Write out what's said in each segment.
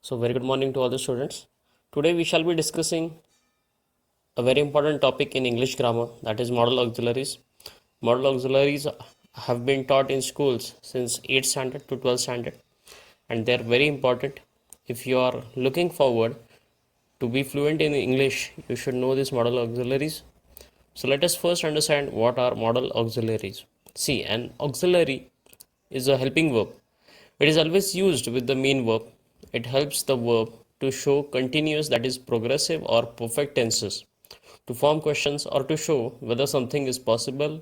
So, very good morning to all the students. Today we shall be discussing a very important topic in English grammar, that is modal auxiliaries. Modal auxiliaries have been taught in schools since 8th standard to 12th standard, and they are very important. If you are looking forward to be fluent in English, you should know these modal auxiliaries. So, let us first understand what are modal auxiliaries. See, an auxiliary is a helping verb. It is always used with the main verb. It helps the verb to show continuous, that is progressive or perfect tenses, to form questions or to show whether something is possible,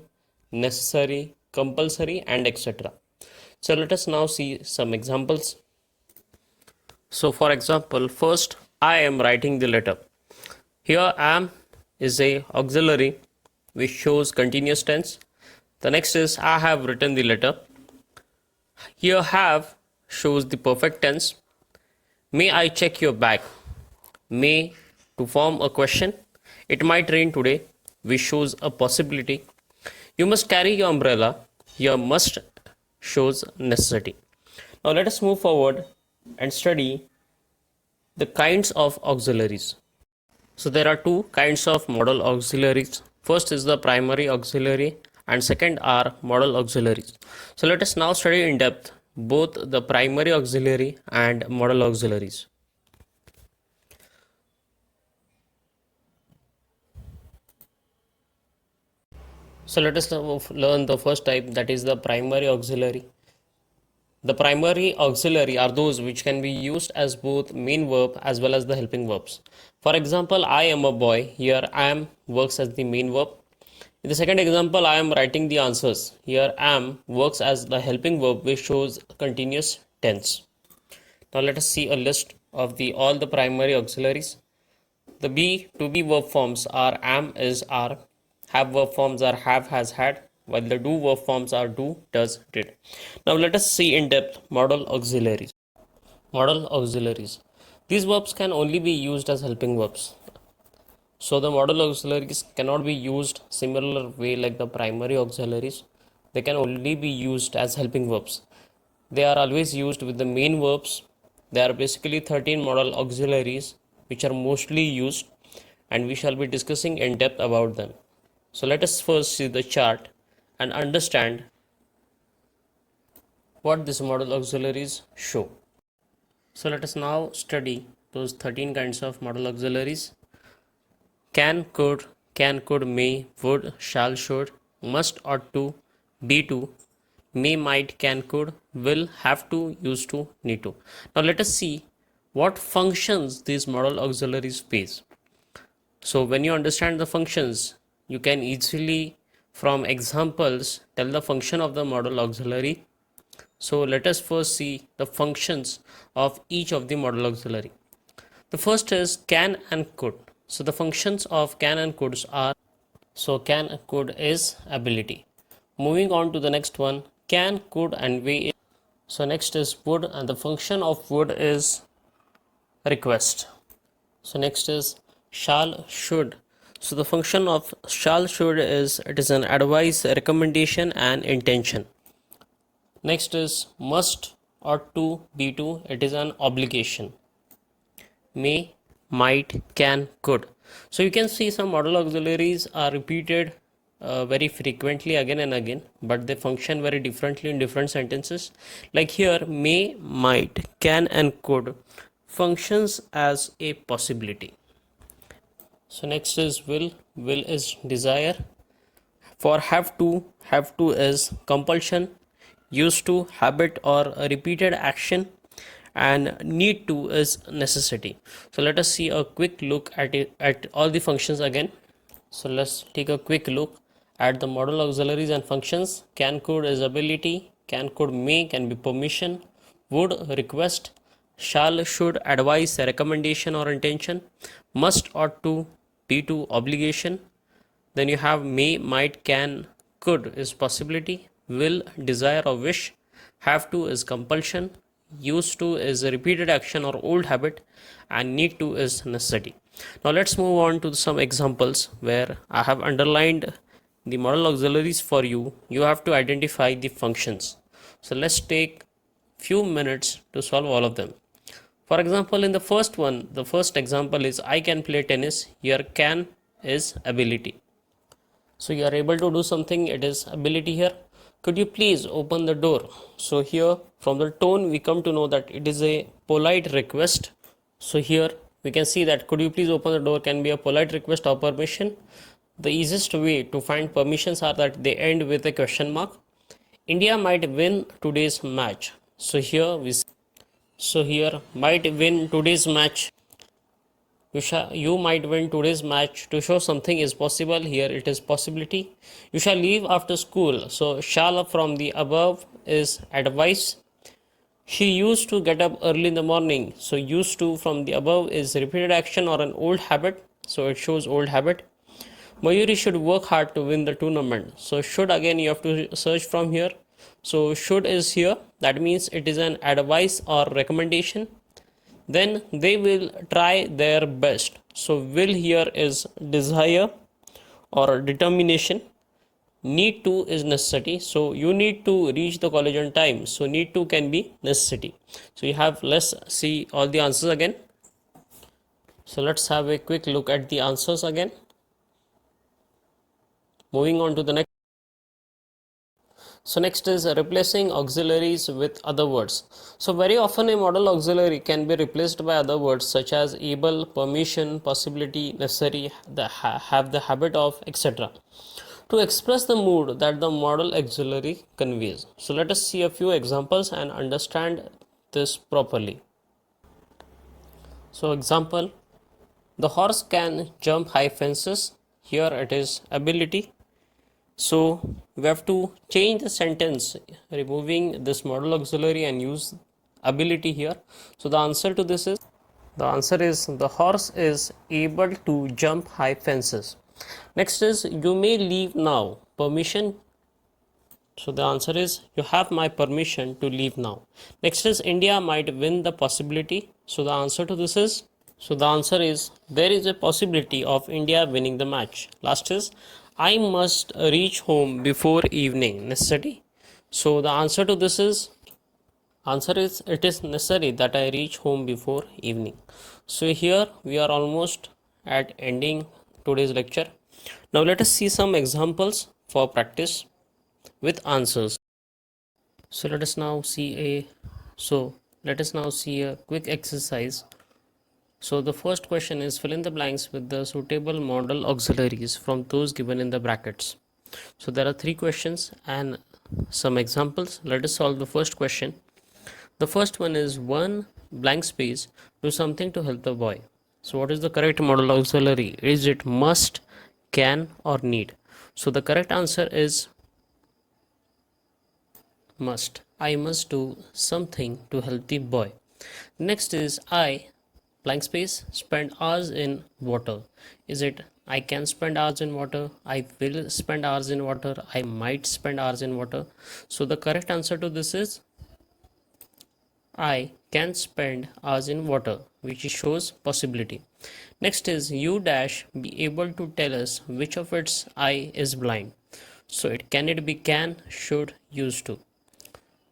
necessary, compulsory, and etc. So let us now see some examples. So for example, first I am writing the letter. Here am is a auxiliary which shows continuous tense. The next is I have written the letter. Here have shows the perfect tense. May I check your bag? May to form a question. It might rain today, which shows a possibility. You must carry your umbrella. Your must shows necessity. Now let us move forward and study the kinds of auxiliaries. So there are two kinds of modal auxiliaries. First is the primary auxiliary and second are modal auxiliaries. So let us now study in depth both the primary auxiliary and modal auxiliaries. So let us learn the first type, that is the primary auxiliary. The primary auxiliary are those which can be used as both main verb as well as the helping verbs. For example, I am a boy. Here am works as the main verb. In the second example, I am writing the answers. Here am works as the helping verb which shows continuous tense. Now let us see a list of the all the primary auxiliaries. The be to be verb forms are am, is, are. Have verb forms are have, has, had, while the do verb forms are do, does, did. Now let us see in depth modal auxiliaries. Modal auxiliaries. These verbs can only be used as helping verbs. So the modal auxiliaries cannot be used similar way like the primary auxiliaries. They can only be used as helping verbs. They are always used with the main verbs. There are basically 13 modal auxiliaries which are mostly used, and we shall be discussing in depth about them. So let us first see the chart and understand what these modal auxiliaries show. So let us now study those 13 kinds of modal auxiliaries. Can, could, may, would, shall, should, must, ought to, be to, may, might, can, could, will, have to, used to, need to. Now let us see what functions these modal auxiliaries face. So when you understand the functions, you can easily from examples tell the function of the modal auxiliary. So let us first see the functions of each of the modal auxiliary. The first is can and could. So the functions of can and coulds are, so can, could is ability. Moving on to the next one, can, could and may. So next is would, and the function of would is request. So next is shall, should. So the function of shall, should is it is an advice, recommendation and intention. Next is must, ought to, be to, it is an obligation. May, might, can, could. So you can see some modal auxiliaries are repeated very frequently again and again, but they function very differently in different sentences. Like here, may, might, can and could functions as a possibility. So next is will is desire. For have to is compulsion, used to, habit or a repeated action, and need to is necessity. So let us see a quick look at it, at all the functions again. So let's take a quick look at the modal auxiliaries and functions. Can, could is ability. Can, could, may can be permission. Would, request. Shall, should, advice, recommendation or intention. Must, ought to, be to, obligation. Then you have may, might, can, could is possibility. Will, desire or wish. Have to is compulsion. Used to is a repeated action or old habit, and need to is necessity. Now let's move on to some examples where I have underlined the modal auxiliaries for you. You have to identify the functions. So let's take few minutes to solve all of them. For example, in the first one, the first example is I can play tennis. Here can is ability. So you are able to do something, it is ability here. Could you please open the door? So here from the tone we come to know that it is a polite request. So here we can see that could you please open the door can be a polite request or permission. The easiest way to find permissions are that they end with a question mark. India might win today's match. So here might win today's match. You might win today's match. To show something is possible, here it is possibility. You shall leave after school. So shall from the above is advice. She used to get up early in the morning. So used to from the above is repeated action or an old habit. So it shows old habit. Mayuri should work hard to win the tournament. So should, again you have to search from here. So should is here. That means it is an advice or recommendation. Then they will try their best. So will here is desire or determination. Need to is necessity. So you need to reach the college on time. So need to can be necessity. So you have, let's see all the answers again. So let's have a quick look at the answers again. Moving on to the next. So next is replacing auxiliaries with other words. So very often a modal auxiliary can be replaced by other words such as able, permission, possibility, necessary, have the habit of, etc. to express the mood that the modal auxiliary conveys. So let us see a few examples and understand this properly. So example, the horse can jump high fences. Here it is ability. So we have to change the sentence, removing this modal auxiliary and use ability here. So the answer to this is, the horse is able to jump high fences. Next is you may leave now. Permission. So the answer is you have my permission to leave now. Next is India might win the possibility. So the answer to this is, there is a possibility of India winning the match. Last is I must reach home before evening. Necessity. So the answer to this is, it is necessary that I reach home before evening. So here we are almost at ending today's lecture. Now let us see some examples for practice with answers. So let us now see a quick exercise. So the first question is fill in the blanks with the suitable modal auxiliaries from those given in the brackets. So there are 3 questions and some examples. Let us solve the first question. The first one is one blank space, do something to help the boy. So what is the correct modal auxiliary? Is it must, can or need? So the correct answer is must. I must do something to help the boy. Next is I blank space spend hours in water. Is it I can spend hours in water, I will spend hours in water, I might spend hours in water? So the correct answer to this is I can spend hours in water, which shows possibility. Next is you dash be able to tell us which of its I is blind. So it be can, should, used to.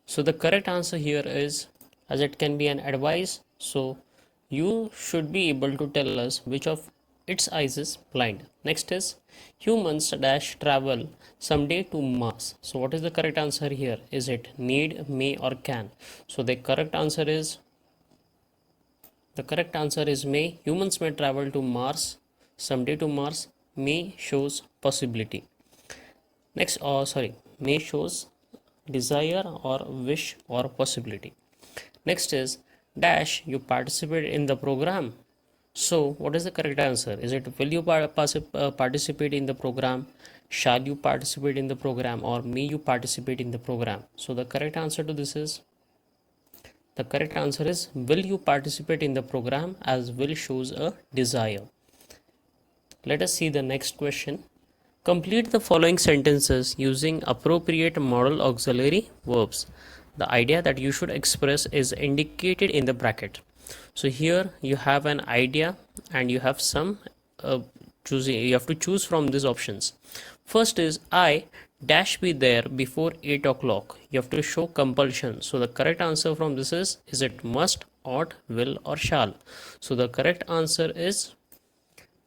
So the correct answer here is, as it can be an advice, so you should be able to tell us which of its eyes is blind. Next is humans dash travel someday to Mars. So what is the correct answer here? Is it need, may or can? So the correct answer is may. Humans may travel to Mars someday to Mars. May shows possibility. Next, may shows desire or wish or possibility. Next is dash you participate in the program. So what is the correct answer? Is it will you participate in the program, shall you participate in the program, or may you participate in the program? So the correct answer to this is, will you participate in the program, as will shows a desire. Let us see the next question. Complete the following sentences using appropriate modal auxiliary verbs. The idea that you should express is indicated in the bracket. So here you have an idea and you have some choosing. You have to choose from these options. First is I dash be there before 8 o'clock. You have to show compulsion. So the correct answer from this is it must ought, will, or shall. So the correct answer is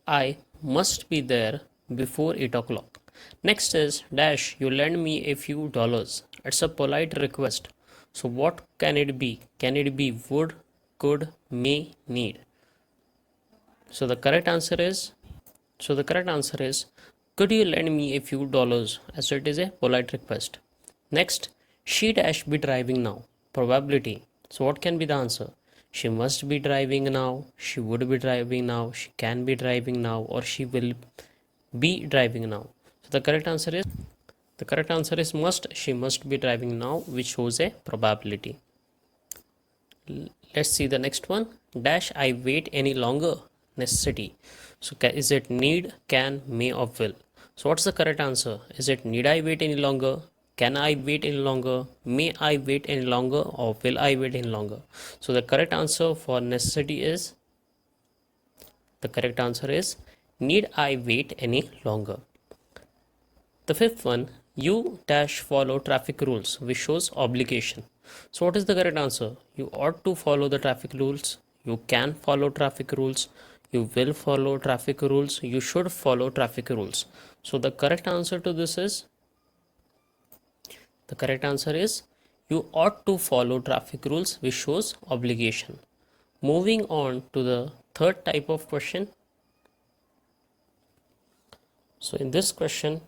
I must be there before 8 o'clock. Next is dash, you lend me a few dollars. It's a polite request. So what can it be? Can it be would, could, may, need? So the correct answer is could you lend me a few dollars, as it is a polite request. Next, she dash be driving now. Probability. So what can be the answer? She must be driving now, she would be driving now, she can be driving now, or she will be driving now. So the correct answer is must. She must be driving now, which shows a probability. Let's see the next one. Dash I wait any longer. Necessity. So is it need, can, may, or will? So what's the correct answer? Is it need I wait any longer? Can I wait any longer? May I wait any longer? Or will I wait any longer? So the correct answer for necessity is need I wait any longer. The fifth one, you dash follow traffic rules, which shows obligation. So what is the correct answer? You ought to follow the traffic rules. You can follow traffic rules. You will follow traffic rules. You should follow traffic rules. So the correct answer to this is you ought to follow traffic rules, which shows obligation. Moving on to the third type of question. So in this question,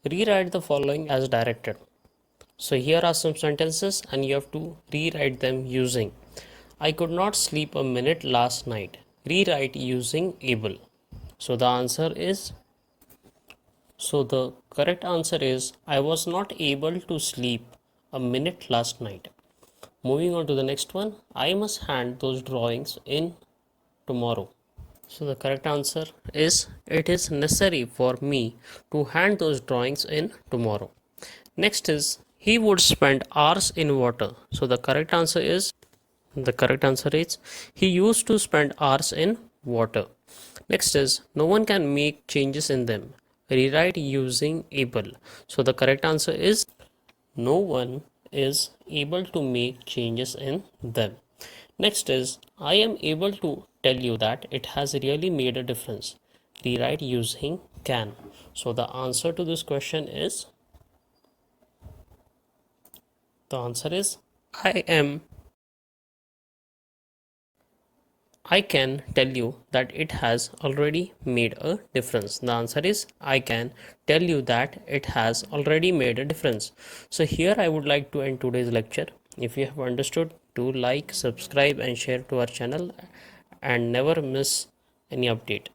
rewrite the following as directed. So here are some sentences and you have to rewrite them using I could not sleep a minute last night. Rewrite using able. So the correct answer is I was not able to sleep a minute last night. Moving on to the next one, I must hand those drawings in tomorrow. So the correct answer is it is necessary for me to hand those drawings in tomorrow. Next is he would spend hours in water. So the correct answer is he used to spend hours in water. Next is no one can make changes in them. Rewrite using able. So the correct answer is no one is able to make changes in them. Next is I am able to tell you that it has really made a difference. Rewrite using can. So the answer to this question is I can tell you that it has already made a difference. The answer is I can tell you that it has already made a difference. So here I would like to end today's lecture. If you have understood, do like, subscribe and share to our channel and never miss any update.